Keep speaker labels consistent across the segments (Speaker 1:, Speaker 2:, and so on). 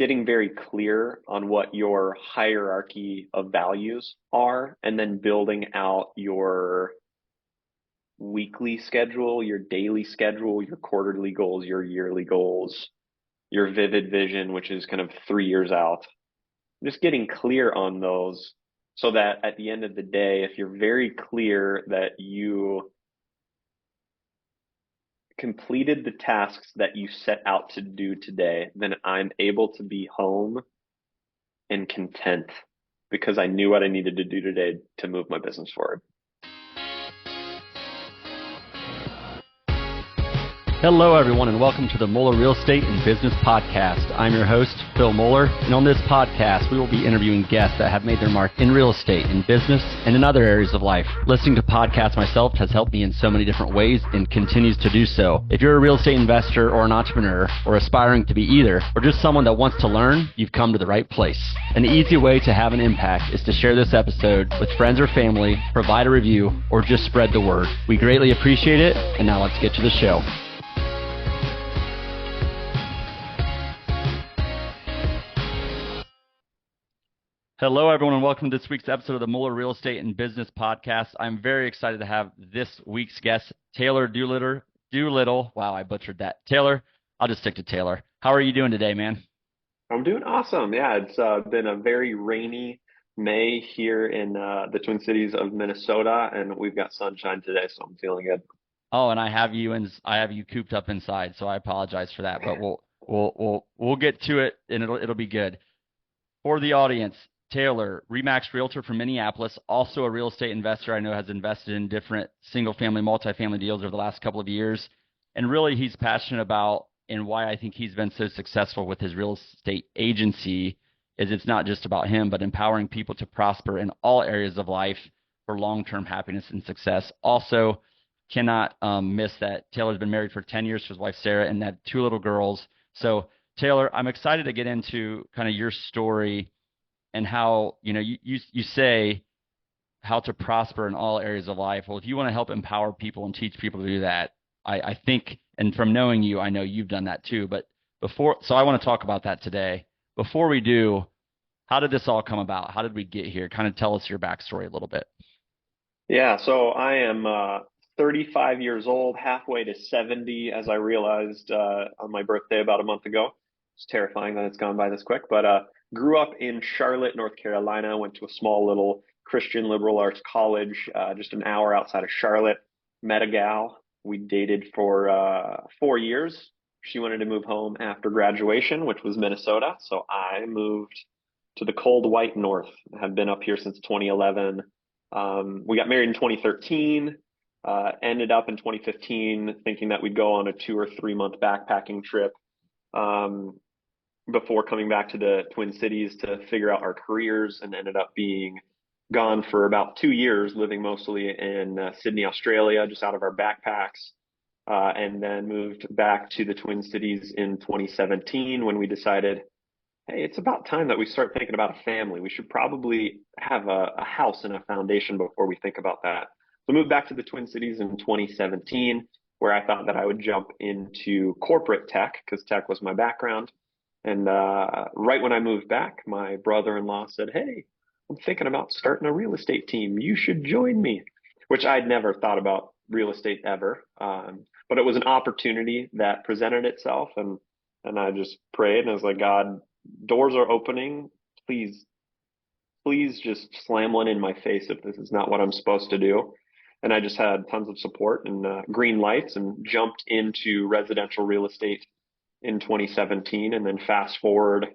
Speaker 1: getting very clear on what your hierarchy of values are, and then building out your weekly schedule, your daily schedule, your quarterly goals, your yearly goals, your vivid vision, which is kind of 3 years out. Just getting clear on those so that at the end of the day, if you're very clear that you completed the tasks that you set out to do today, then I'm able to be home and content because I knew what I needed to do today to move my business forward.
Speaker 2: Hello, everyone, and welcome to the Moeller Real Estate and Business Podcast. I'm your host, Phil Moeller, and on this podcast, we will be interviewing guests that have made their mark in real estate, in business, and in other areas of life. Listening to podcasts myself has helped me in so many different ways and continues to do so. If you're a real estate investor or an entrepreneur, or aspiring to be either, or just someone that wants to learn, you've come to the right place. An easy way to have an impact is to share this episode with friends or family, provide a review, or just spread the word. We greatly appreciate it, and now let's get to the show. Hello, everyone, and welcome to this week's episode of the Moeller Real Estate and Business Podcast. I'm very excited to have this week's guest, Taylor Doolittle. Wow, I butchered that. Taylor, I'll just stick to Taylor. How are you doing today, man?
Speaker 1: I'm doing awesome. Yeah, it's been a very rainy May here in the Twin Cities of Minnesota, and we've got sunshine today, so I'm feeling good.
Speaker 2: Oh, and I have you cooped up inside, so I apologize for that, but we'll get to it, and it'll be good. For the audience, Taylor, Remax Realtor from Minneapolis, also a real estate investor. I know has invested in different single-family, multifamily deals over the last couple of years. And really, he's passionate about, and why I think he's been so successful with his real estate agency is it's not just about him, but empowering people to prosper in all areas of life for long-term happiness and success. Also, cannot miss that Taylor's been married for 10 years to his wife, Sarah, and had 2 little girls. So, Taylor, I'm excited to get into kind of your story and how, you say how to prosper in all areas of life. Well, if you want to help empower people and teach people to do that, I think, and from knowing you, I know you've done that too. But so I want to talk about that today. Before we do, how did this all come about? How did we get here? Kind of tell us your backstory a little bit.
Speaker 1: Yeah, so I am 35 years old, halfway to 70, as I realized on my birthday about a month ago. It's terrifying that it's gone by this quick, but grew up in Charlotte, North Carolina, went to a small little Christian liberal arts college just an hour outside of Charlotte, met a gal. We dated for 4 years. She wanted to move home after graduation, which was Minnesota. So I moved to the cold white north. I have been up here since 2011. We got married in 2013, ended up in 2015 thinking that we'd go on a 2 or 3 month backpacking trip. Before coming back to the Twin Cities to figure out our careers, and ended up being gone for about 2 years, living mostly in Sydney, Australia, just out of our backpacks, and then moved back to the Twin Cities in 2017 when we decided, hey, it's about time that we start thinking about a family. We should probably have a house and a foundation before we think about that. So moved back to the Twin Cities in 2017, where I thought that I would jump into corporate tech because tech was my background. And right when I moved back, my brother-in-law said, hey, I'm thinking about starting a real estate team. You should join me, which I'd never thought about real estate ever. But it was an opportunity that presented itself. And I just prayed and I was like, God, doors are opening. Please just slam one in my face if this is not what I'm supposed to do. And I just had tons of support and green lights and jumped into residential real estate in 2017, and then fast forward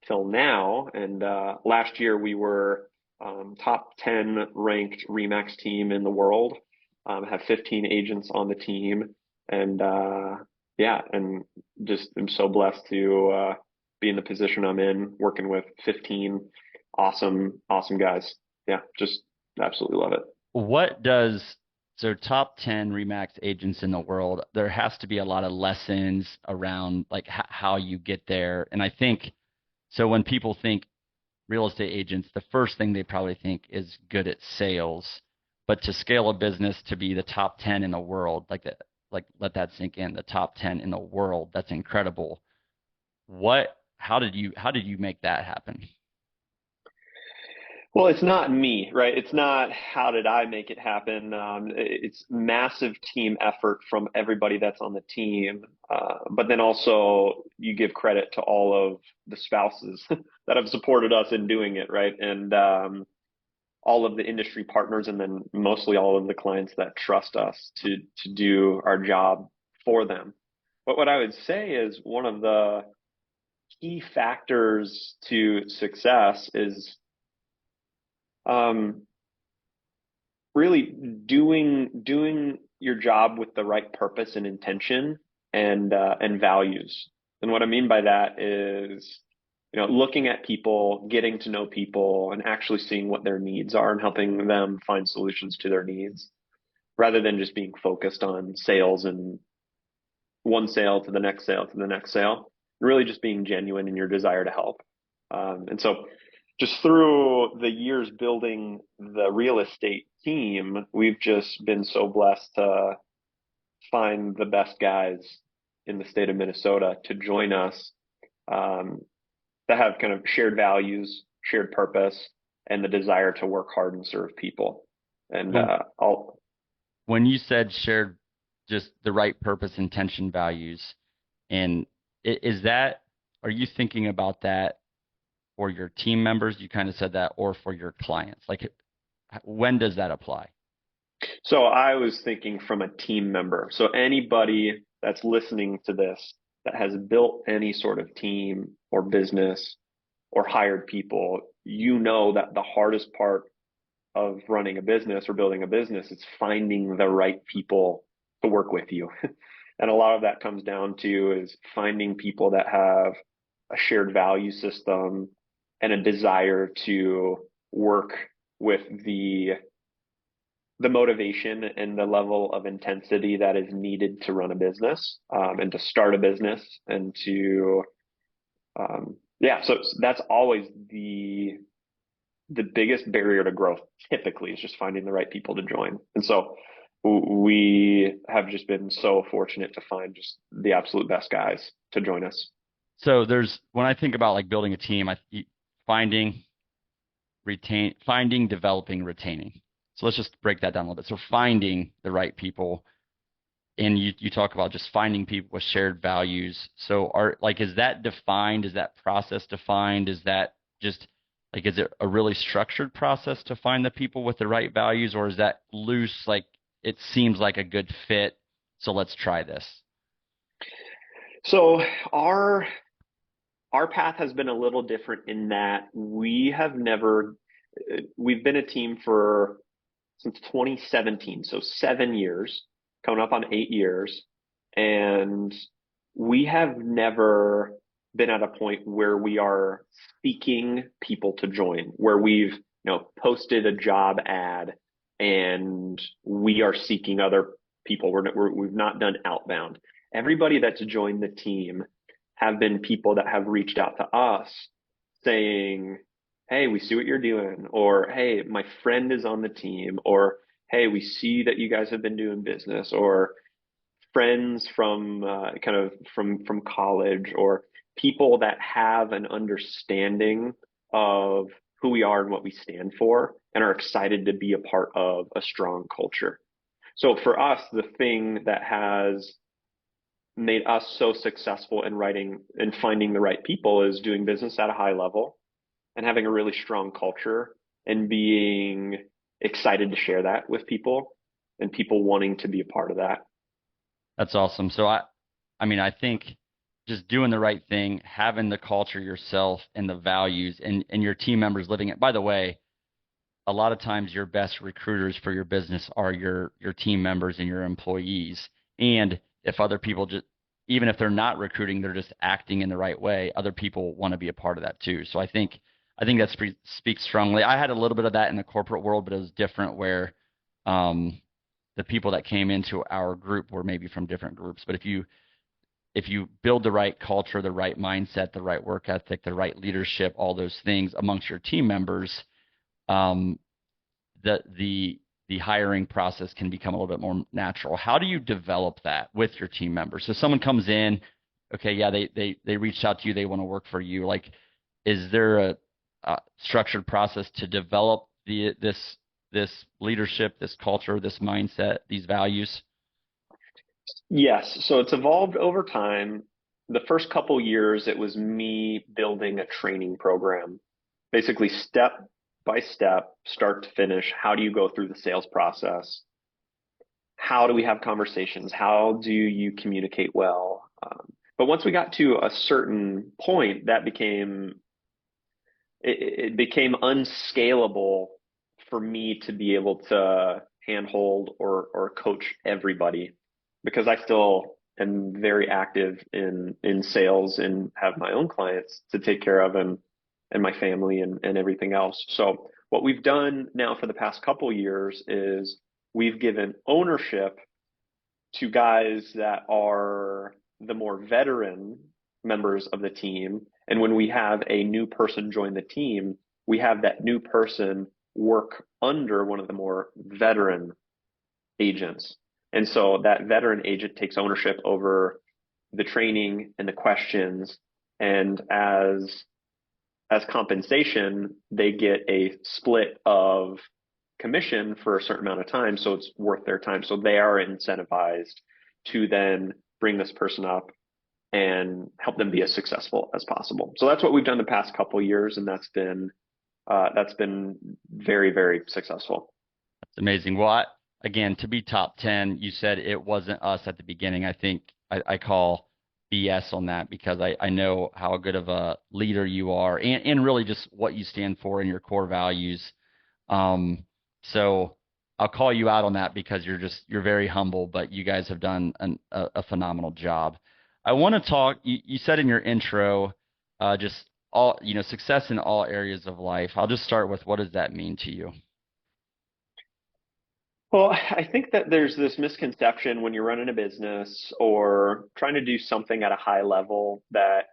Speaker 1: till now. And last year we were top 10 ranked Remax team in the world, have 15 agents on the team. And and just am so blessed to be in the position I'm in, working with 15 awesome guys. Yeah, just absolutely love it.
Speaker 2: So top 10 Remax agents in the world, there has to be a lot of lessons around like how you get there. And I think, so when people think real estate agents, the first thing they probably think is good at sales, but to scale a business to be the top 10 in the world, let that sink in, the top 10 in the world, that's incredible. how did you make that happen?
Speaker 1: Well, it's not me, right? It's not how did I make it happen. It's massive team effort from everybody that's on the team. But then also you give credit to all of the spouses that have supported us in doing it, right? And all of the industry partners, and then mostly all of the clients that trust us to do our job for them. But what I would say is one of the key factors to success is um, really doing your job with the right purpose and intention and values. And what I mean by that is, looking at people, getting to know people, and actually seeing what their needs are and helping them find solutions to their needs, rather than just being focused on sales and one sale to the next sale to the next sale. Really, just being genuine in your desire to help. And so just through the years building the real estate team, we've just been so blessed to find the best guys in the state of Minnesota to join us, um, that have kind of shared values, shared purpose, and the desire to work hard and serve people. And
Speaker 2: Well,
Speaker 1: I'll
Speaker 2: when you said shared just the right purpose, intention, values, and is that, are you thinking about that for your team members? You kind of said that, or for your clients? Like, when does that apply?
Speaker 1: So I was thinking from a team member. So anybody that's listening to this that has built any sort of team or business or hired people, that the hardest part of running a business or building a business is finding the right people to work with you. And a lot of that comes down to is finding people that have a shared value system and a desire to work with the motivation and the level of intensity that is needed to run a business, and to start a business and to yeah. So that's always the biggest barrier to growth. Typically, is just finding the right people to join. And so we have just been so fortunate to find just the absolute best guys to join us.
Speaker 2: So when I think about like building a team, finding, developing, retaining. So let's just break that down a little bit. So finding the right people, and you talk about just finding people with shared values. So is that defined? Is that process defined? Is that just like, is it a really structured process to find the people with the right values, or is that loose? Like, it seems like a good fit, so let's try this.
Speaker 1: So our path has been a little different in that we've been a team for since 2017, so 7 years, coming up on 8 years, and we have never been at a point where we are seeking people to join, where we've posted a job ad and we are seeking other people. We've not done outbound. Everybody that's joined the team have been people that have reached out to us saying, hey, we see what you're doing, or hey, my friend is on the team, or hey, we see that you guys have been doing business, or friends from kind of from college, or people that have an understanding of who we are and what we stand for and are excited to be a part of a strong culture. So for us, the thing that has made us so successful in writing and finding the right people is doing business at a high level and having a really strong culture and being excited to share that with people and people wanting to be a part of that.
Speaker 2: That's awesome. So I mean, I think just doing the right thing, having the culture yourself and the values, and your team members living it. By the way, a lot of times your best recruiters for your business are your team members and your employees. And if other people just, even if they're not recruiting, they're just acting in the right way, other people want to be a part of that too. So I think that speaks strongly. I had a little bit of that in the corporate world, but it was different where um, the people that came into our group were maybe from different groups. But if you build the right culture, the right mindset, the right work ethic, the right leadership, all those things amongst your team members, um, the hiring process can become a little bit more natural. How do you develop that with your team members? So someone comes in, okay, yeah, they reached out to you, they want to work for you. Like, is there a structured process to develop this leadership, this culture, this mindset, these values?
Speaker 1: Yes, so it's evolved over time. The first couple years, it was me building a training program, basically step by step, start to finish. How do you go through the sales process? How do we have conversations? How do you communicate well? But once we got to a certain point, it became unscalable for me to be able to handhold or coach everybody because I still am very active in sales and have my own clients to take care of and my family and everything else. So what we've done now for the past couple years is we've given ownership to guys that are the more veteran members of the team. And when we have a new person join the team, we have that new person work under one of the more veteran agents. And so that veteran agent takes ownership over the training and the questions. And as compensation, they get a split of commission for a certain amount of time. So it's worth their time. So they are incentivized to then bring this person up and help them be as successful as possible. So that's what we've done the past couple of years, and that's been very, very successful.
Speaker 2: It's amazing. Well, again, to be top 10, you said it wasn't us at the beginning. I think I call BS on that because I know how good of a leader you are and really just what you stand for and your core values. So I'll call you out on that because you're very humble, but you guys have done a phenomenal job. I want to talk, you said in your intro, just all, success in all areas of life. I'll just start with what does that mean to you?
Speaker 1: Well, I think that there's this misconception when you're running a business or trying to do something at a high level that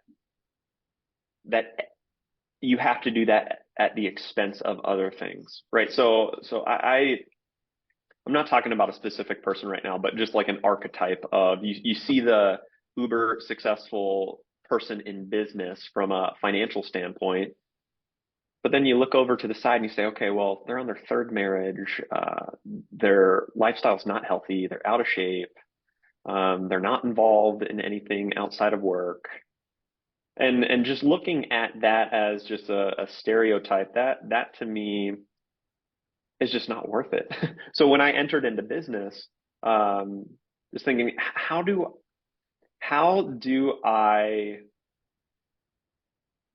Speaker 1: you have to do that at the expense of other things, right? I'm not talking about a specific person right now, but just like an archetype of you see the uber successful person in business from a financial standpoint, but then you look over to the side and you say, okay, well, they're on their third marriage, their lifestyle's not healthy, they're out of shape, they're not involved in anything outside of work. And just looking at that as just a stereotype, that to me is just not worth it. So when I entered into business, um, just thinking, how do I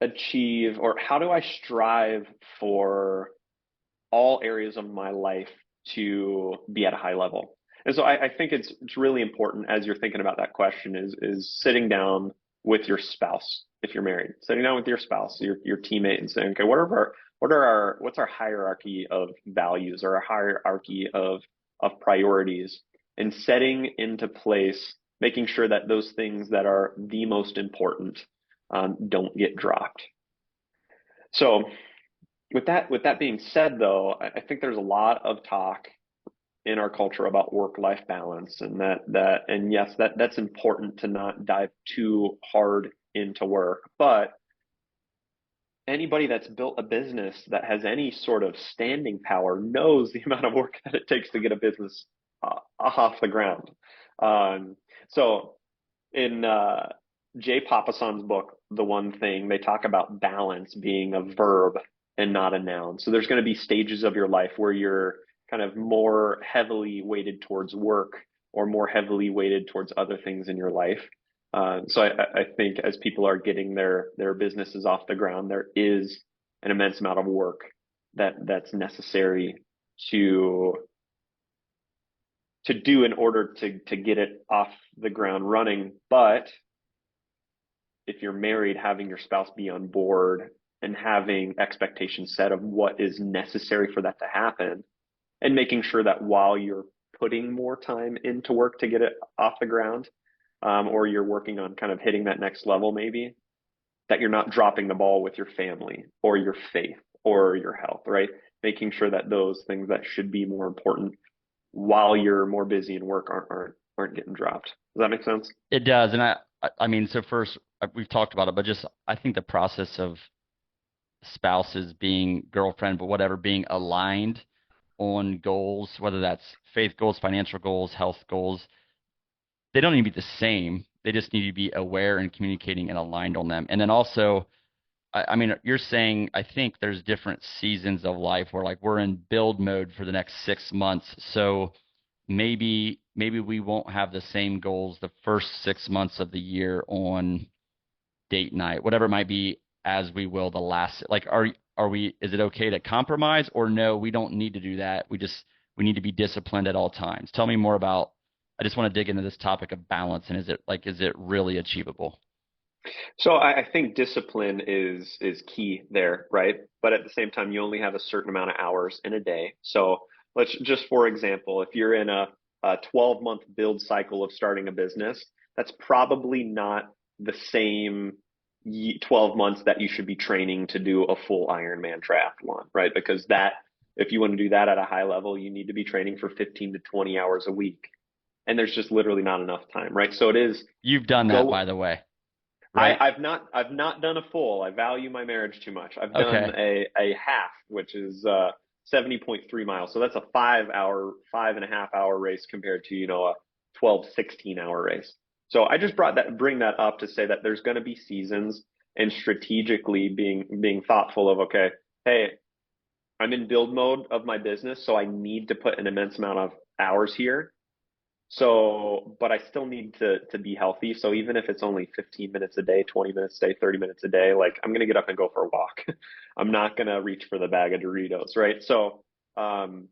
Speaker 1: achieve or how do I strive for all areas of my life to be at a high level? And so I think it's really important as you're thinking about that question is sitting down with your spouse if you're married, sitting down with your spouse, your teammate, and saying, okay, what's our hierarchy of values or our hierarchy of priorities, and setting into place, making sure that those things that are the most important don't get dropped. So with that being said, though, I think there's a lot of talk in our culture about work-life balance, and and yes, that's important to not dive too hard into work. But anybody that's built a business that has any sort of standing power knows the amount of work that it takes to get a business off the ground. Um, so in Jay Papasan's book, The One Thing, they talk about balance being a verb and not a noun. So there's going to be stages of your life where you're kind of more heavily weighted towards work or more heavily weighted towards other things in your life. So I think as people are getting their businesses off the ground, there is an immense amount of work that's necessary to to do in order to get it off the ground running. But if you're married, having your spouse be on board and having expectations set of what is necessary for that to happen, and making sure that while you're putting more time into work to get it off the ground, or you're working on kind of hitting that next level, maybe that you're not dropping the ball with your family or your faith or your health, right? Making sure that those things that should be more important while you're more busy in work aren't getting dropped. Does that make sense?
Speaker 2: It does, and I mean, so first we've talked about it, but just I think the process of spouses being girlfriend, but whatever, being aligned on goals, whether that's faith goals, financial goals, health goals, they don't need to be the same. They just need to be aware and communicating and aligned on them. And then also, I mean, you're saying I think there's different seasons of life where like we're in build mode for the next 6 months. So maybe we won't have the same goals the first 6 months of the year on date night, whatever it might be, as we will the last. Like, are we? Is it okay to compromise, or no? We don't need to do that. We need to be disciplined at all times. Tell me more about. I just want to dig into this topic of balance, and is it really achievable?
Speaker 1: So I think discipline is key there, right? But at the same time, you only have a certain amount of hours in a day. So let's just, for example, if you're in a 12-month build cycle of starting a business, that's probably not the same 12 months that you should be training to do a full Ironman triathlon, right? Because that, if you want to do that at a high level, you need to be training for 15 to 20 hours a week. And there's just literally not enough time, right? So it is
Speaker 2: You've done that,
Speaker 1: go
Speaker 2: by the way, right?
Speaker 1: I've not done a full. I value my marriage too much. I've done
Speaker 2: Okay.
Speaker 1: a half, which is 70.3 miles. So that's a 5.5 hour race compared to, a 12, 16 hour race. So I just bring that up to say that there's going to be seasons, and strategically being thoughtful of, okay, hey, I'm in build mode of my business, so I need to put an immense amount of hours here. So, but I still need to be healthy. So even if it's only 15 minutes a day, 20 minutes a day, 30 minutes a day, like I'm gonna get up and go for a walk. I'm not gonna reach for the bag of Doritos, right? So, um,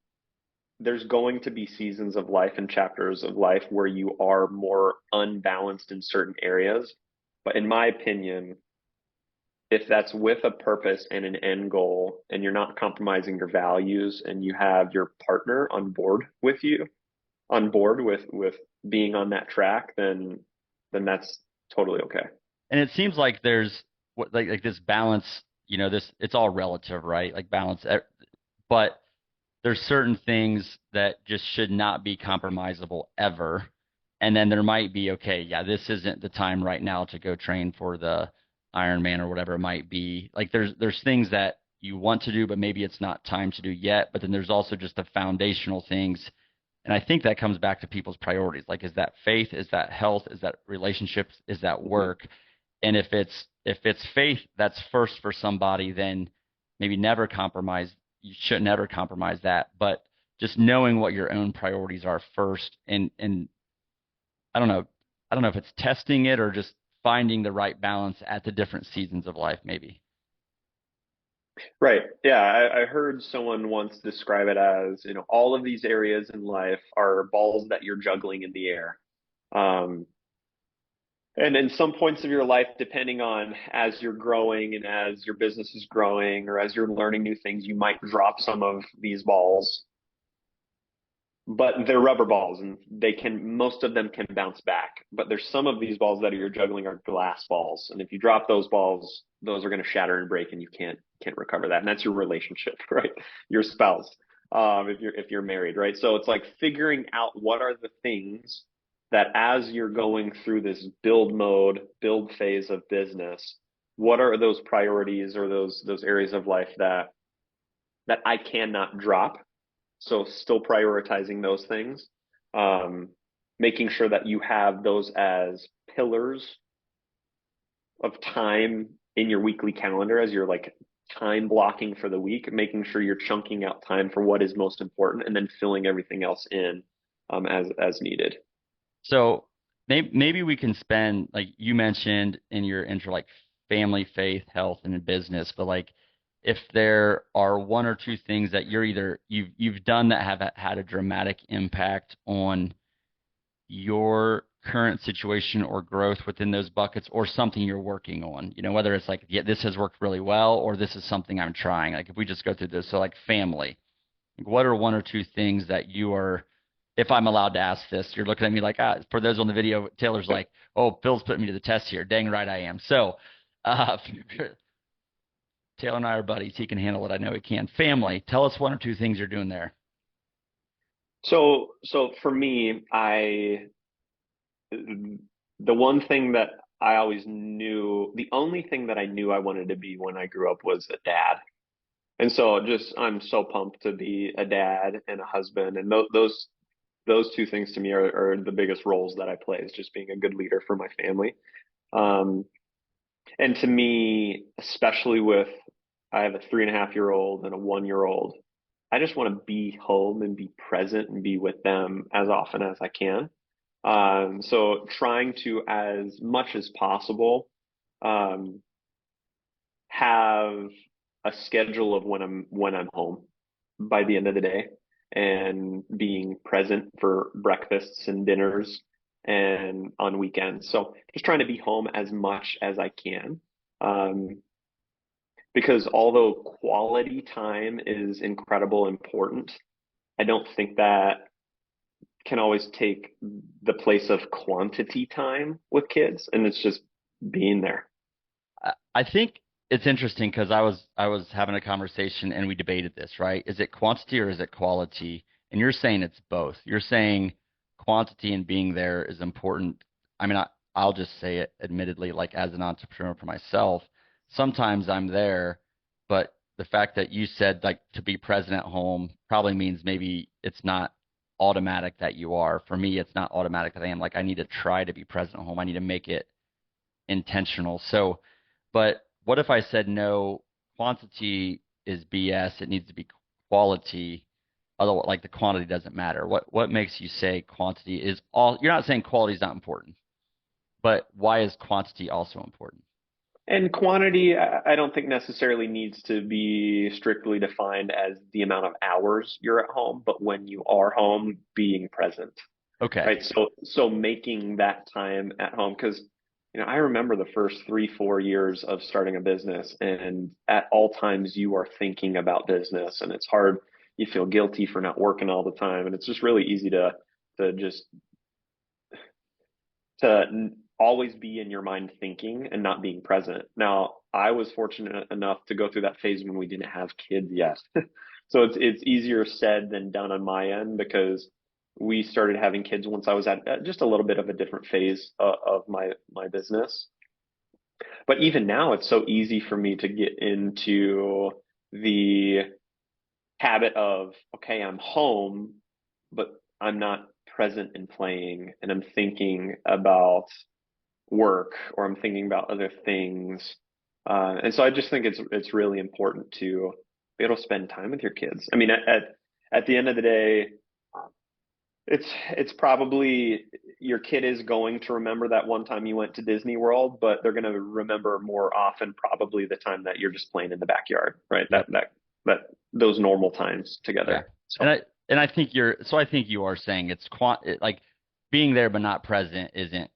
Speaker 1: there's going to be seasons of life and chapters of life where you are more unbalanced in certain areas. But in my opinion, if that's with a purpose and an end goal, and you're not compromising your values, and you have your partner on board with being on that track, then that's totally okay.
Speaker 2: And it seems like there's like this balance. This it's all relative, right? Like balance, but there's certain things that just should not be compromisable ever. And then there might be, okay, yeah, this isn't the time right now to go train for the Ironman or whatever it might be. Like there's things that you want to do, but maybe it's not time to do yet. But then there's also just the foundational things. And I think that comes back to people's priorities. Like, is that faith? Is that health? Is that relationships? Is that
Speaker 1: Mm-hmm.
Speaker 2: work? And if it's faith that's first for somebody, then maybe never compromise. You should never compromise that. But just knowing what your own priorities are first, and I don't know, I don't know if it's testing it or just finding the right balance at the different seasons of life, maybe.
Speaker 1: Right. Yeah, I heard someone once describe it as, all of these areas in life are balls that you're juggling in the air. Um, and in some points of your life, depending on as you're growing and as your business is growing or as you're learning new things, you might drop some of these balls, but they're rubber balls, and most of them can bounce back. But there's some of these balls that you're juggling are glass balls. And if you drop those balls, those are going to shatter and break, and you can't recover that. And that's your relationship, right? Your spouse. If you're married, right? So it's like figuring out what are the things that as you're going through this build phase of business, what are those priorities or those areas of life that I cannot drop, so still prioritizing those things, um, making sure that you have those as pillars of time in your weekly calendar as you're like time blocking for the week, making sure you're chunking out time for what is most important and then filling everything else in, as needed.
Speaker 2: So maybe we can spend, like you mentioned in your intro, like family, faith, health, and in business, but like if there are one or two things that you've done that have had a dramatic impact on your current situation or growth within those buckets, or something you're working on, whether it's like, yeah, this has worked really well, or this is something I'm trying. Like if we just go through this, so like family, like what are one or two things that you are, if I'm allowed to ask this, you're looking at me like, for those on the video, Taylor's like, oh, Phil's putting me to the test here. Dang right I am. So, uh, Taylor and I are buddies. He can handle it. I know he can. Family, tell us one or two things you're doing there.
Speaker 1: So for me, the one thing that I always knew the only thing that I knew I wanted to be when I grew up was a dad. And so just I'm so pumped to be a dad and a husband, and those two things to me are the biggest roles that I play, is just being a good leader for my family. Um, and to me, especially with I have a 3.5 year old and a 1 year old, I just want to be home and be present and be with them as often as I can. So trying to, as much as possible, um, have a schedule of when I'm home by the end of the day, and being present for breakfasts and dinners and on weekends. So just trying to be home as much as I can. Um, because although quality time is incredible important, I don't think that can always take the place of quantity time with kids, and it's just being there.
Speaker 2: I think it's interesting because I was having a conversation and we debated this, right? Is it quantity or is it quality? And you're saying it's both. You're saying quantity and being there is important. I mean, I'll just say it admittedly, like as an entrepreneur for myself, sometimes I'm there, but the fact that you said like to be present at home probably means maybe it's not automatic that you are. For me, it's not automatic that I am. Like I need to try to be present at home. I need to make it intentional. So, but what if I said no, quantity is BS, it needs to be quality. Otherwise, like the quantity doesn't matter. What makes you say quantity is all, you're not saying quality is not important, but why is quantity also important?
Speaker 1: And quantity, I don't think necessarily needs to be strictly defined as the amount of hours you're at home, but when you are home, being present,
Speaker 2: Okay.
Speaker 1: right? So making that time at home, because I remember the first 3, 4 years of starting a business, and at all times you are thinking about business, and it's hard. You feel guilty for not working all the time, and it's just really easy to just always be in your mind thinking and not being present. Now, I was fortunate enough to go through that phase when we didn't have kids yet. So it's easier said than done on my end, because we started having kids once I was at just a little bit of a different phase of my business. But even now, it's so easy for me to get into the habit of, okay, I'm home, but I'm not present and playing, and I'm thinking about work, or I'm thinking about other things. And so I just think it's really important to be able to spend time with your kids. I mean, at the end of the day, it's probably your kid is going to remember that one time you went to Disney World, but they're going to remember more often probably the time that you're just playing in the backyard, right?
Speaker 2: Yep.
Speaker 1: That those normal times
Speaker 2: Yeah.
Speaker 1: together.
Speaker 2: And
Speaker 1: So
Speaker 2: I think I think you are saying it's like being there but not present isn't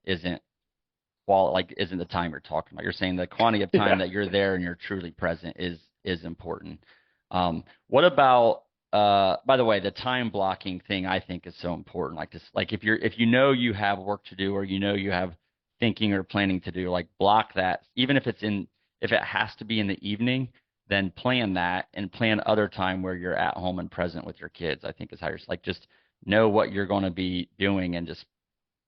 Speaker 2: like isn't the time you're talking about. You're saying the quantity of time
Speaker 1: yeah.
Speaker 2: that you're there and you're truly present is important. What about by the way, the time blocking thing I think is so important. Like this, like if you know you have work to do or you know you have thinking or planning to do, like block that. Even if it has to be in the evening, then plan that and plan other time where you're at home and present with your kids. I think is how you're like just know what you're going to be doing and just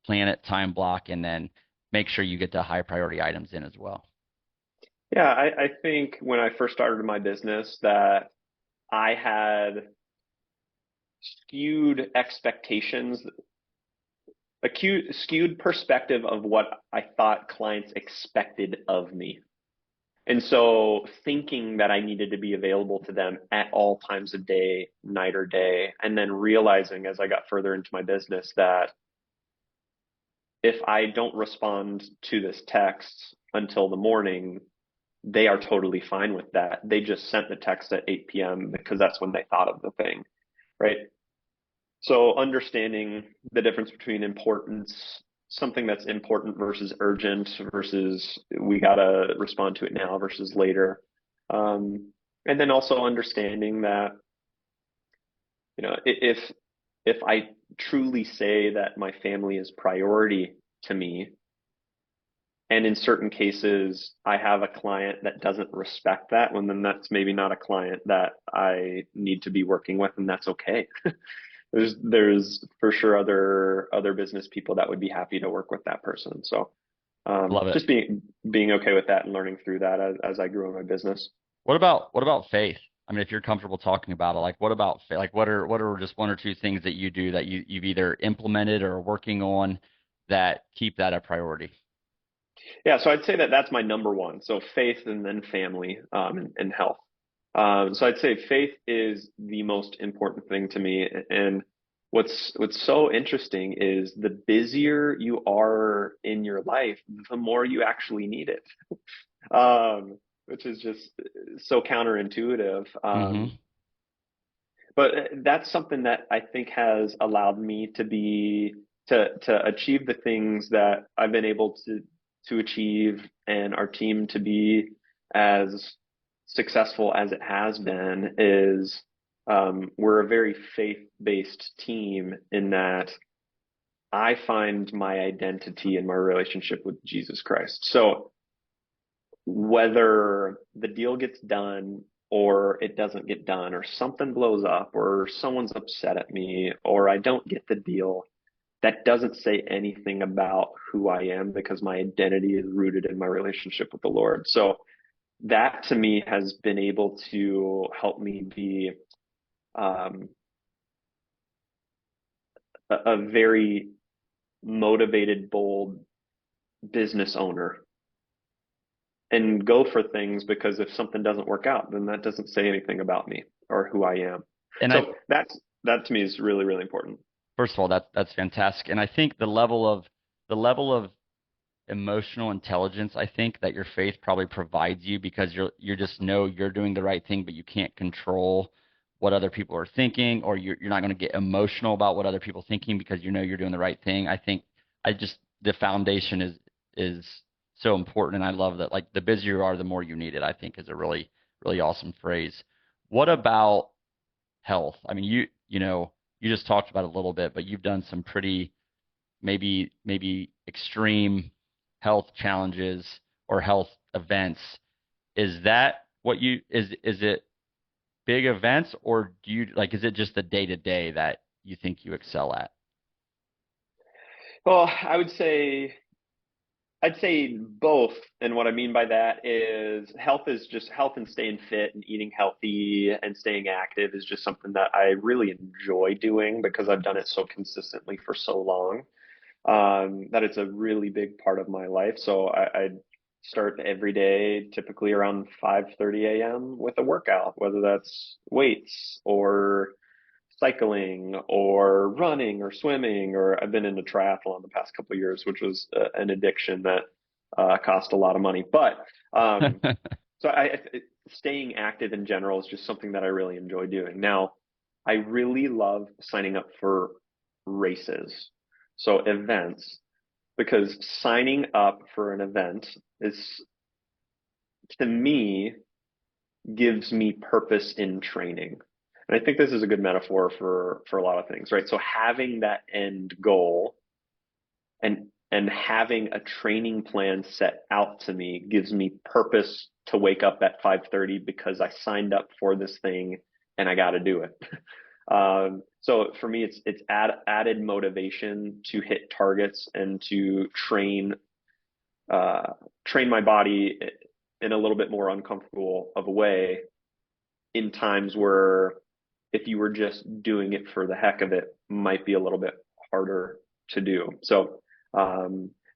Speaker 2: plan it, time block, and then make sure you get the high priority items in as well.
Speaker 1: Yeah, I think when I first started my business that I had skewed expectations, skewed perspective of what I thought clients expected of me. And so thinking that I needed to be available to them at all times of day, night or day, and then realizing as I got further into my business that if I don't respond to this text until the morning, they are totally fine with that. They just sent the text at 8 p.m. because that's when they thought of the thing, right? So understanding the difference between importance, something that's important versus urgent versus we gotta respond to it now versus later. And then also understanding that, if I truly say that my family is priority to me, and in certain cases I have a client that doesn't respect that, well, then that's maybe not a client that I need to be working with, and that's okay. There's for sure other business people that would be happy to work with that person. So
Speaker 2: Love it.
Speaker 1: Just being okay with that and learning through that as I grew in my business.
Speaker 2: What about faith? I mean, if you're comfortable talking about it, like what about faith? Like what are just one or two things that you do that you've either implemented or are working on that keep that a priority?
Speaker 1: Yeah, so I'd say that that's my number one. So faith and then family, and health. So I'd say faith is the most important thing to me. And what's so interesting is the busier you are in your life, the more you actually need it. Which is just so counterintuitive.
Speaker 2: Mm-hmm.
Speaker 1: But that's something that I think has allowed me to achieve the things that I've been able to achieve, and our team to be as successful as it has been. Is we're a very faith-based team in that I find my identity in my relationship with Jesus Christ. So whether the deal gets done or it doesn't get done, or something blows up, or someone's upset at me, or I don't get the deal, that doesn't say anything about who I am, because my identity is rooted in my relationship with the Lord. So that to me has been able to help me be um, a very motivated, bold business owner, and go for things, because if something doesn't work out, then that doesn't say anything about me or who I am.
Speaker 2: And I
Speaker 1: So that to me is really, really important.
Speaker 2: First of all, that's fantastic. And I think the level of emotional intelligence, I think that your faith probably provides you because you just know you're doing the right thing, but you can't control what other people are thinking, or you're not going to get emotional about what other people are thinking because you know you're doing the right thing. I think I just the foundation is so important, and I love that. Like the busier you are, the more you need it. I think is a really really awesome phrase. What about health? I mean, you just talked about it a little bit, but you've done some pretty maybe extreme health challenges or health events. Is that what is it big events, or do you like is it just the day to day that you think you excel at?
Speaker 1: Well, I'd say both. And what I mean by that is health is just health, and staying fit and eating healthy and staying active is just something that I really enjoy doing, because I've done it so consistently for so long, that it's a really big part of my life. So I start every day typically around 5:30 a.m. with a workout, whether that's weights or cycling or running or swimming. Or I've been into triathlon the past couple of years, which was an addiction that cost a lot of money. But so staying active in general is just something that I really enjoy doing. Now, I really love signing up for races, so events, because signing up for an event is, to me, gives me purpose in training. And I think this is a good metaphor for a lot of things, right? So having that end goal, and having a training plan set out to me, gives me purpose to wake up at 5:30, because I signed up for this thing and I got to do it. So for me, it's added motivation to hit targets and to train my body in a little bit more uncomfortable of a way, in times where if you were just doing it for the heck of it, might be a little bit harder to do. So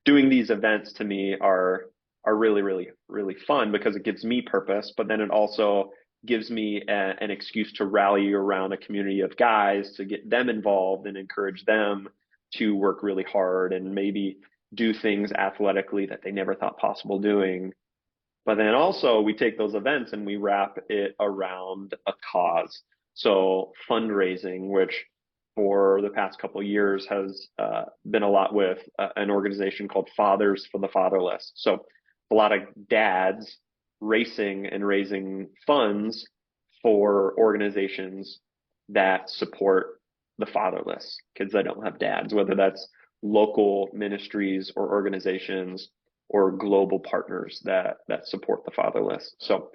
Speaker 1: doing these events to me are really, really, really fun, because it gives me purpose, but then it also gives me an excuse to rally around a community of guys, to get them involved and encourage them to work really hard and maybe do things athletically that they never thought possible doing. But then also we take those events and we wrap it around a cause. So fundraising, which for the past couple of years has been a lot with an organization called Fathers for the Fatherless. So a lot of dads racing and raising funds for organizations that support the fatherless, kids that don't have dads, whether that's local ministries or organizations or global partners that support the fatherless. So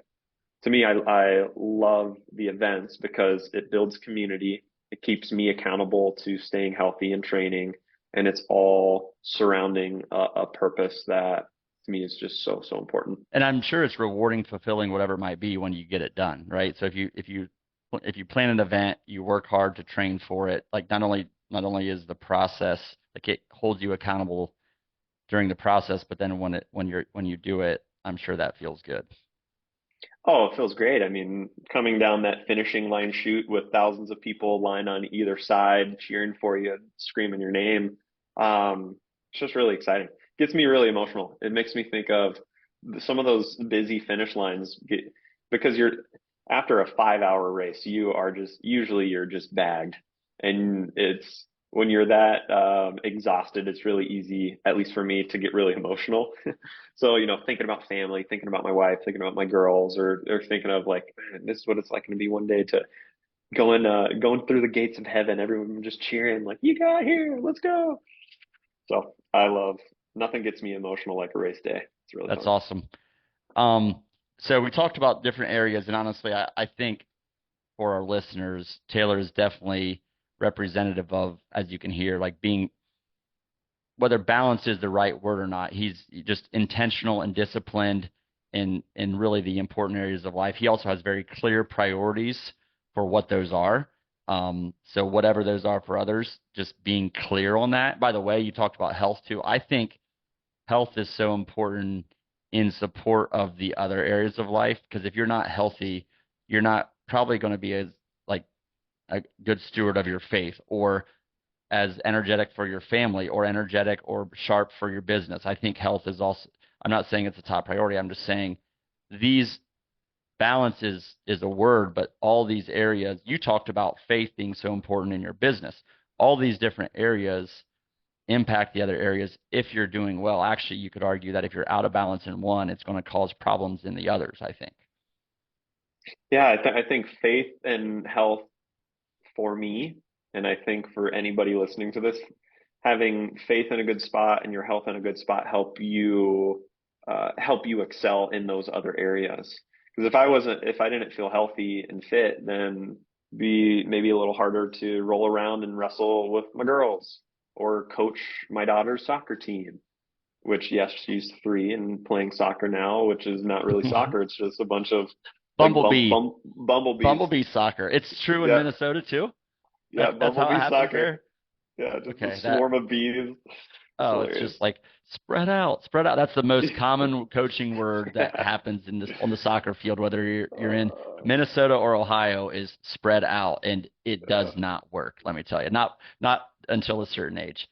Speaker 1: to me, I love the events because it builds community. It keeps me accountable to staying healthy and training, and it's all surrounding a purpose that to me is just so, so important.
Speaker 2: And I'm sure it's rewarding, fulfilling, whatever it might be when you get it done, right? So if you plan an event, you work hard to train for it. Like not only is the process like it holds you accountable during the process, but then when you do it, I'm sure that feels good.
Speaker 1: Oh, it feels great. I mean, coming down that finishing line chute with thousands of people lined on either side, cheering for you, screaming your name. It's just really exciting. Gets me really emotional. It makes me think of some of those busy finish lines because you're after a 5 hour race, you're just bagged. And it's when you're that exhausted, it's really easy, at least for me, to get really emotional. So, thinking about family, thinking about my wife, thinking about my girls, or thinking of like, man, this is what it's like going to be one day to going through the gates of heaven, everyone just cheering like, you got here, let's go. So I love nothing gets me emotional like a race day. It's really
Speaker 2: That's
Speaker 1: fun.
Speaker 2: awesome. Um, so we talked about different areas, and honestly, I think for our listeners, Taylor is definitely representative of, as you can hear, like being whether balance is the right word or not. He's just intentional and disciplined in really the important areas of life. He also has very clear priorities for what those are. So whatever those are for others, just being clear on that. By the way, you talked about health too. I think health is so important in support of the other areas of life because if you're not healthy, you're not probably going to be as like a good steward of your faith or as energetic for your family or energetic or sharp for your business. I think health is also, I'm not saying it's a top priority. I'm just saying these balance is a word, but all these areas, you talked about faith being so important in your business. All these different areas impact the other areas if you're doing well. Actually, you could argue that if you're out of balance in one, it's going to cause problems in the others, I think.
Speaker 1: Yeah, I think faith and health for me, and I think for anybody listening to this, having faith in a good spot and your health in a good spot help you excel in those other areas. Because if I didn't feel healthy and fit, then be maybe a little harder to roll around and wrestle with my girls or coach my daughter's soccer team. Which yes, she's 3 and playing soccer now, which is not really soccer. It's just a bunch of like
Speaker 2: Bumblebee,
Speaker 1: bumblebees.
Speaker 2: Bumblebee soccer. It's true in
Speaker 1: Yeah,
Speaker 2: Minnesota too.
Speaker 1: yeah,
Speaker 2: That's how it
Speaker 1: bumblebee
Speaker 2: happens
Speaker 1: soccer.
Speaker 2: there.
Speaker 1: Yeah, just a
Speaker 2: Okay, that
Speaker 1: swarm of bees. It's
Speaker 2: oh, it's
Speaker 1: hilarious.
Speaker 2: just like spread out, spread out. That's the most common coaching word that happens in this on the soccer field, whether you're in Minnesota or Ohio, is spread out, and it does
Speaker 1: Yeah.
Speaker 2: not work. Let me tell you, not until a certain age.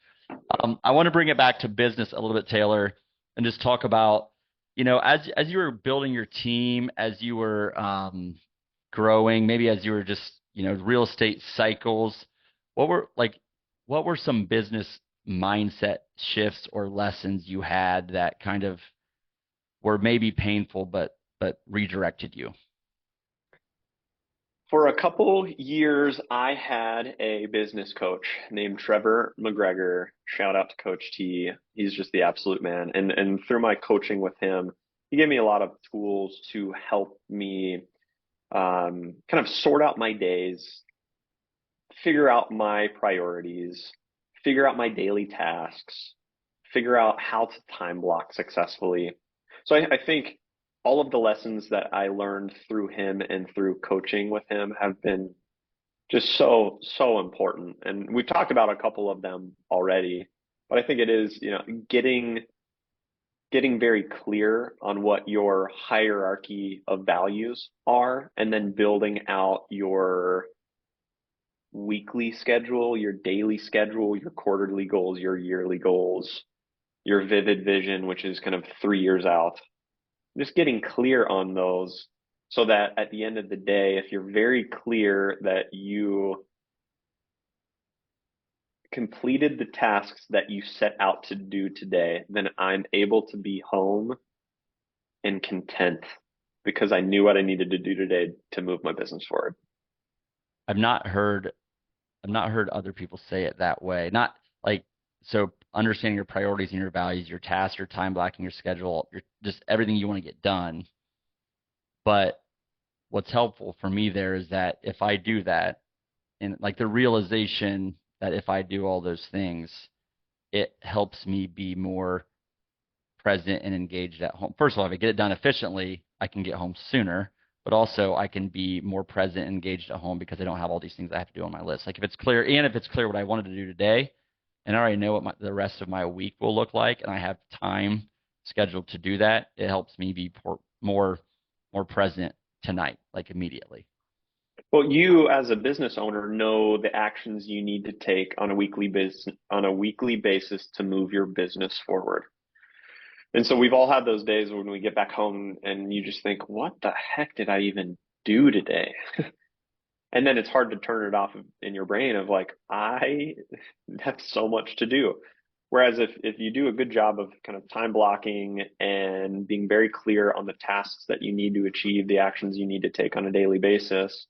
Speaker 2: I want to bring it back to business a little bit, Taylor, and just talk about, as you were building your team, as you were growing, maybe as you were just, real estate cycles, what were like, what were some business mindset shifts or lessons you had that kind of were maybe painful, but redirected you?
Speaker 1: For a couple years, I had a business coach named Trevor McGregor. Shout out to Coach T. He's just the absolute man. And through my coaching with him, he gave me a lot of tools to help me kind of sort out my days, figure out my priorities, figure out my daily tasks, figure out how to time block successfully. So I think all of the lessons that I learned through him and through coaching with him have been just so, so important. And we've talked about a couple of them already, but I think it is, getting very clear on what your hierarchy of values are and then building out your weekly schedule, your daily schedule, your quarterly goals, your yearly goals, your vivid vision, which is kind of 3 years out. Just getting clear on those so that at the end of the day, if you're very clear that you completed the tasks that you set out to do today, then I'm able to be home and content because I knew what I needed to do today to move my business forward.
Speaker 2: I've not heard I've not heard other people say it that way. Not like so understanding your priorities and your values, your tasks, your time blocking, your schedule, your just everything you want to get done. But what's helpful for me there is that if I do that and like the realization that if I do all those things, it helps me be more present and engaged at home. First of all, if I get it done efficiently, I can get home sooner, but also I can be more present and engaged at home because I don't have all these things I have to do on my list. Like if it's clear, and if it's clear what I wanted to do today, and I already know what the rest of my week will look like, and I have time scheduled to do that, it helps me be more present tonight, like immediately.
Speaker 1: Well, you as a business owner know the actions you need to take on a weekly basis to move your business forward. And so we've all had those days when we get back home and you just think, what the heck did I even do today? And then it's hard to turn it off in your brain of like, I have so much to do. Whereas if you do a good job of kind of time blocking and being very clear on the tasks that you need to achieve, the actions you need to take on a daily basis,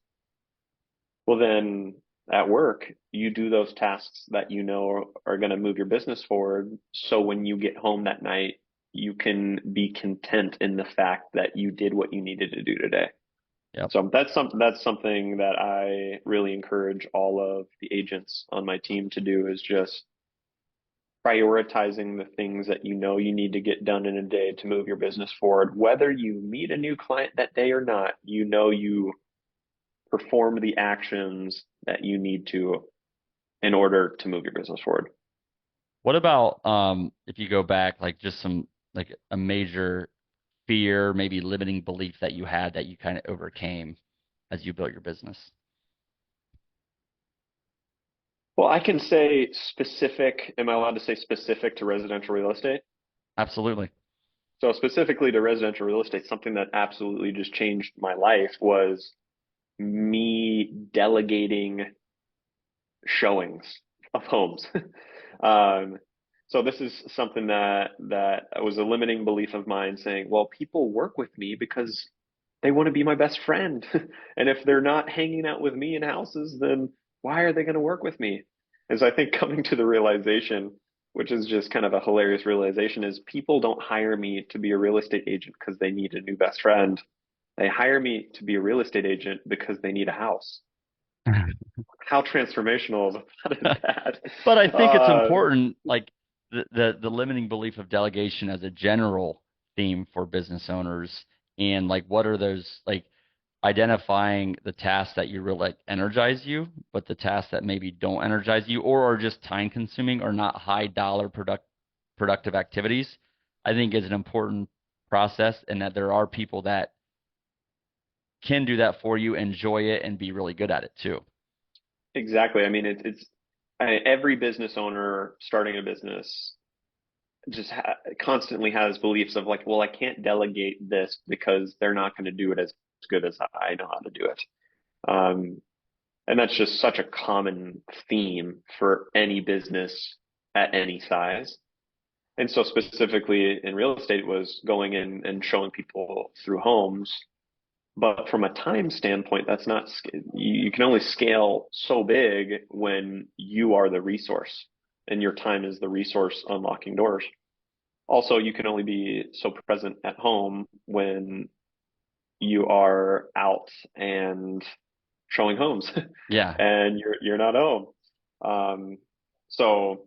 Speaker 1: well, then at work, you do those tasks that you know are going to move your business forward. So when you get home that night, you can be content in the fact that you did what you needed to do today.
Speaker 2: Yep.
Speaker 1: So that's something that I really encourage all of the agents on my team to do is just prioritizing the things that you know you need to get done in a day to move your business forward. Whether you meet a new client that day or not, you know you perform the actions that you need to in order to move your business forward.
Speaker 2: What about if you go back, like just some like a major fear, maybe limiting belief that you had that you kind of overcame as you built your business?
Speaker 1: Well, I can say specific. Am I allowed to say specific to residential real estate?
Speaker 2: Absolutely.
Speaker 1: So specifically to residential real estate, something that absolutely just changed my life was me delegating showings of homes. um, so this is something that was a limiting belief of mine, saying, well, people work with me because they want to be my best friend. And if they're not hanging out with me in houses, then why are they going to work with me? And so I think coming to the realization, which is just kind of a hilarious realization, is people don't hire me to be a real estate agent because they need a new best friend. They hire me to be a real estate agent because they need a house. How transformational is that?
Speaker 2: But I think it's
Speaker 1: Uh,
Speaker 2: important, like the limiting belief of delegation as a general theme for business owners, and like what are those like identifying the tasks that you really like energize you, but the tasks that maybe don't energize you or are just time consuming or not high dollar productive activities, I think is an important process, and that there are people that can do that for you, enjoy it, and be really good at it too.
Speaker 1: exactly. I mean, every business owner starting a business just constantly has beliefs of like, well, I can't delegate this because they're not going to do it as good as I know how to do it. Um, and that's just such a common theme for any business at any size. And so specifically in real estate was going in and showing people through homes. But from a time standpoint, that's not, you can only scale so big when you are the resource and your time is the resource unlocking doors. Also, you can only be so present at home when you are out and showing homes
Speaker 2: Yeah.
Speaker 1: and you're not home. Um, so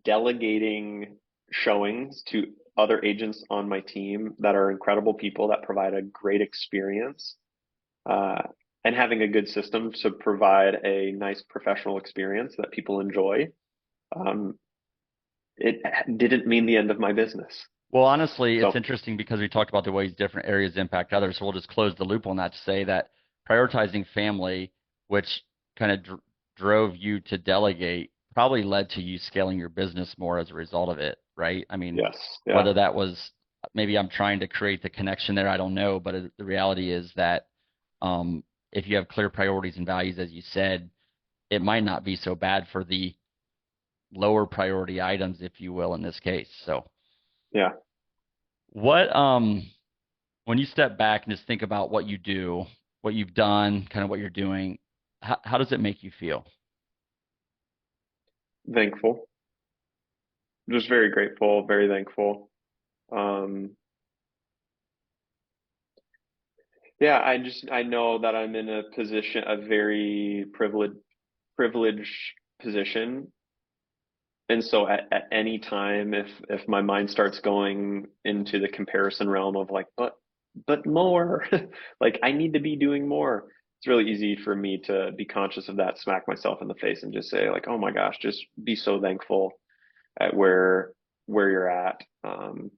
Speaker 1: delegating showings to other agents on my team that are incredible people that provide a great experience, uh, and having a good system to provide a nice professional experience that people enjoy. Um, it didn't mean the end of my business.
Speaker 2: Well, honestly, it's
Speaker 1: So
Speaker 2: interesting because we talked about the ways different areas impact others. So we'll just close the loop on that to say that prioritizing family, which kind of drove you to delegate, probably led to you scaling your business more as a result of it, right? I mean,
Speaker 1: yes, yeah,
Speaker 2: whether that was maybe I'm trying to create the connection there, I don't know. But the reality is that if you have clear priorities and values, as you said, it might not be so bad for the lower priority items, if you will, in this case. So
Speaker 1: yeah.
Speaker 2: what when you step back and just think about what you do, what you've done, kind of what you're doing, how does it make you feel?
Speaker 1: Thankful, just very grateful, very thankful. Um, yeah, I know that I'm in a position, a very privileged position And so at any time, if my mind starts going into the comparison realm of like, but more, like I need to be doing more, it's really easy for me to be conscious of that, smack myself in the face, and just say like, oh my gosh, just be so thankful at where you're at. And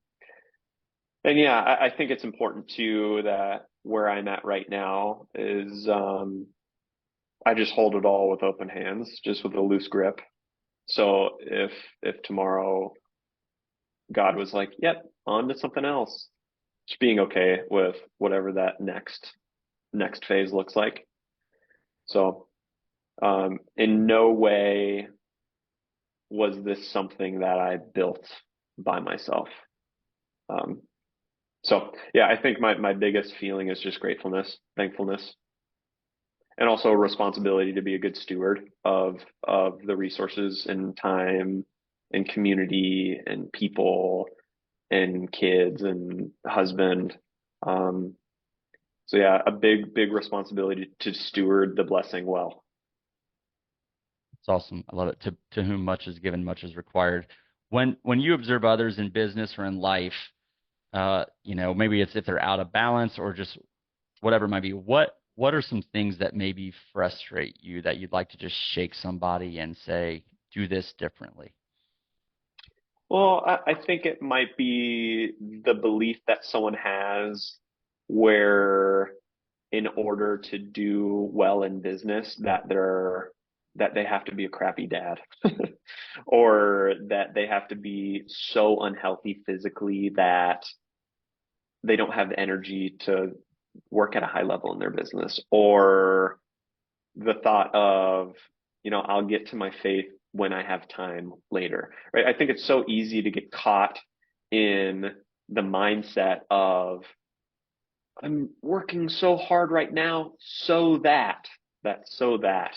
Speaker 1: yeah, I think it's important too that where I'm at right now is I just hold it all with open hands, just with a loose grip. So if tomorrow God was like, "Yep, on to something else," just being okay with whatever that next phase looks like. So in no way was this something that I built by myself. Um, so yeah, I think my biggest feeling is just gratefulness, thankfulness, and also a responsibility to be a good steward of the resources and time and community and people and kids and husband. Um, so yeah, a big responsibility to steward the blessing well.
Speaker 2: It's awesome. I love it. To whom much is given, much is required. When you observe others in business or in life, maybe it's if they're out of balance or just whatever it might be. What are some things that maybe frustrate you that you'd like to just shake somebody and say, do this differently?
Speaker 1: Well, I think it might be the belief that someone has where in order to do well in business that they have to be a crappy dad or that they have to be so unhealthy physically that they don't have the energy to work at a high level in their business, or the thought of, I'll get to my faith when I have time later, right? I think it's so easy to get caught in the mindset of I'm working so hard right now that so that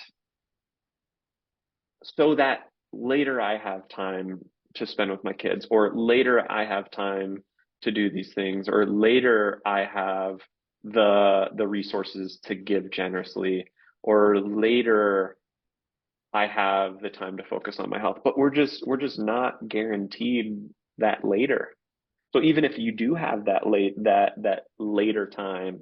Speaker 1: so that later I have time to spend with my kids, or later I have time to do these things, or later I have the resources to give generously, or later I have the time to focus on my health. But we're just not guaranteed that later. So even if you do have that later time,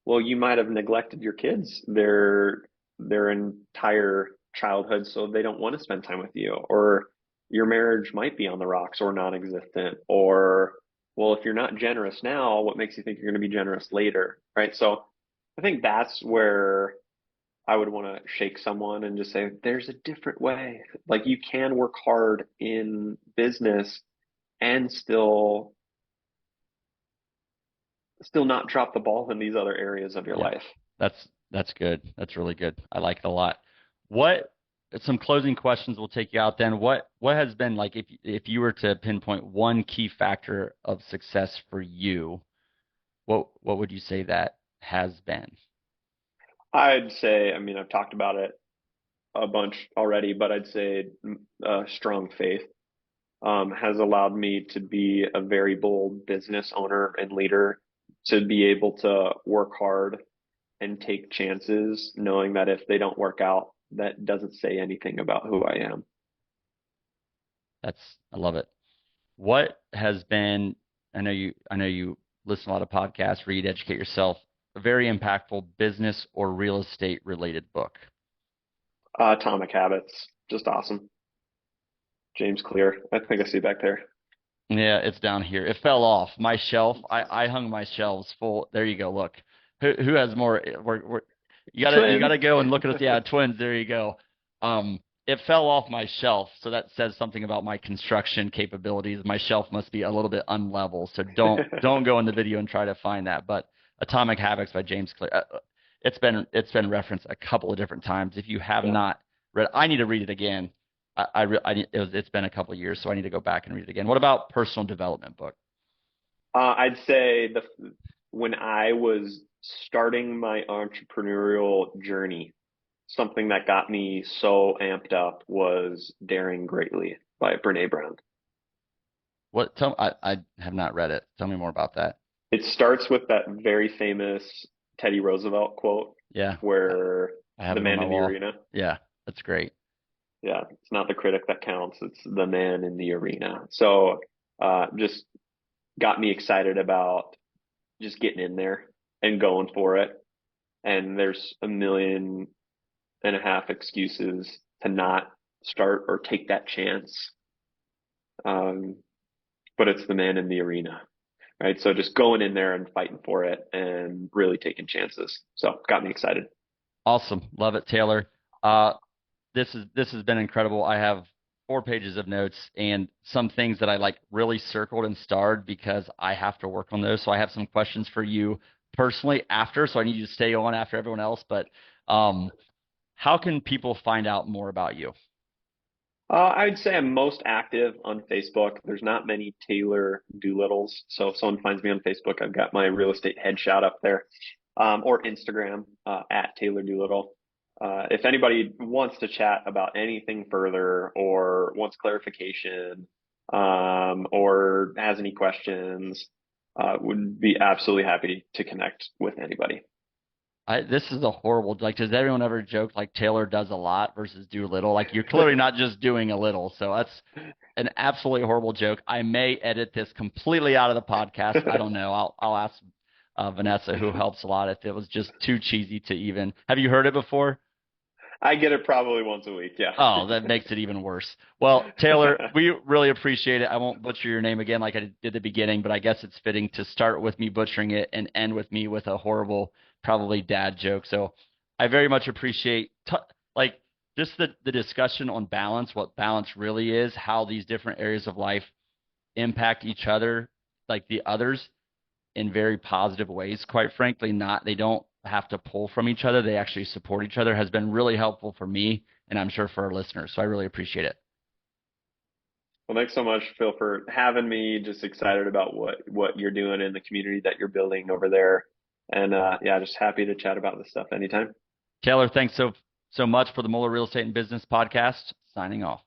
Speaker 1: well, you might have neglected your kids their entire childhood, so they don't want to spend time with you, or your marriage might be on the rocks or non-existent, or well, if you're not generous now, what makes you think you're going to be generous later, right? So I think that's where I would want to shake someone and just say, there's a different way. Like you can work hard in business and still not drop the ball in these other areas of your
Speaker 2: Yeah,
Speaker 1: life.
Speaker 2: that's good. That's really good. I like it a lot. What some closing questions will take you out then. What has been like if you were to pinpoint one key factor of success for you, what would you say that has been?
Speaker 1: I'd say, I mean, I've talked about it a bunch already, but I'd say strong faith has allowed me to be a very bold business owner and leader, to be able to work hard and take chances, knowing that if they don't work out, that doesn't say anything about who I am.
Speaker 2: I love it. What has been I know you listen to a lot of podcasts, read, educate yourself, a very impactful business or real estate related book.
Speaker 1: Atomic Habits, just awesome. James Clear, I think I see back there.
Speaker 2: Yeah, it's down here. It fell off my shelf. I hung my shelves full. There you go. Look, who has more? You
Speaker 1: Twins.
Speaker 2: gotta go and look at it. Yeah, twins. There you go. It fell off my shelf, so that says something about my construction capabilities. My shelf must be a little bit unlevel, so don't go in the video and try to find that. But Atomic Habits by James Clear. It's been referenced a couple of different times. If you have
Speaker 1: Yeah.
Speaker 2: not read, I need to read it again. It's been a couple of years, so I need to go back and read it again. What about personal development book?
Speaker 1: I'd say when I was starting my entrepreneurial journey, something that got me so amped up was Daring Greatly by Brene Brown.
Speaker 2: I have not read it. Tell me more about that.
Speaker 1: It starts with that very famous Teddy Roosevelt quote
Speaker 2: Yeah,
Speaker 1: where
Speaker 2: I have
Speaker 1: the
Speaker 2: it on
Speaker 1: man
Speaker 2: my
Speaker 1: in the
Speaker 2: wall.
Speaker 1: arena.
Speaker 2: Yeah, that's great.
Speaker 1: Yeah, it's not the critic that counts, it's the man in the arena. So just got me excited about just getting in there and going for it. And there's a million and a half excuses to not start or take that chance. Um, but it's the man in the arena, right? So just going in there and fighting for it and really taking chances. So got me excited.
Speaker 2: Awesome. Love it, Taylor. This has been incredible. I have 4 pages of notes and some things that I like really circled and starred because I have to work on those. So I have some questions for you personally after. So I need you to stay on after everyone else. But how can people find out more about you?
Speaker 1: I'd say I'm most active on Facebook. There's not many Taylor Doolittles. So if someone finds me on Facebook, I've got my real estate headshot up there, or Instagram at Taylor Doolittle. If anybody wants to chat about anything further or wants clarification, or has any questions, would be absolutely happy to connect with anybody.
Speaker 2: This is a horrible, like, does everyone ever joke like Taylor does a lot versus do little? Like, you're clearly not just doing a little. So that's an absolutely horrible joke. I may edit this completely out of the podcast. I don't know. I'll ask Vanessa, who helps a lot, if it was just too cheesy to even. Have you heard it before?
Speaker 1: I get it probably once a week. Yeah.
Speaker 2: Oh, that makes it even worse. Well, Taylor, we really appreciate it. I won't butcher your name again like I did at the beginning, but I guess it's fitting to start with me butchering it and end with me with a horrible, probably dad joke. So I very much appreciate like just the discussion on balance, what balance really is, how these different areas of life impact each other, like the others, in very positive ways. Quite frankly, not they don't have to pull from each other. They actually support each other, has been really helpful for me and I'm sure for our listeners. So I really appreciate it.
Speaker 1: Well, thanks so much, Phil, for having me. Just excited about what you're doing in the community that you're building over there. And yeah, just happy to chat about this stuff anytime.
Speaker 2: Taylor, thanks so much for the Moeller Real Estate and Business Podcast. Signing off.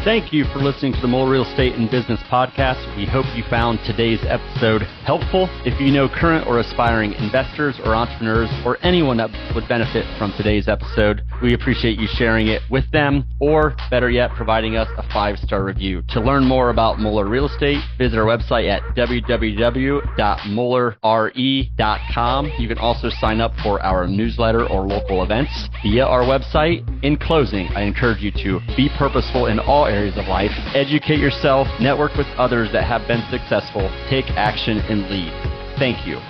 Speaker 2: Thank you for listening to the Moeller Real Estate and Business Podcast. We hope you found today's episode helpful. If you know current or aspiring investors or entrepreneurs or anyone that would benefit from today's episode, we appreciate you sharing it with them, or better yet, providing us a 5-star review. To learn more about Moeller Real Estate, visit our website at www.moellerre.com. You can also sign up for our newsletter or local events via our website. In closing, I encourage you to be purposeful in all areas of life, educate yourself, network with others that have been successful, take action, and lead. Thank you.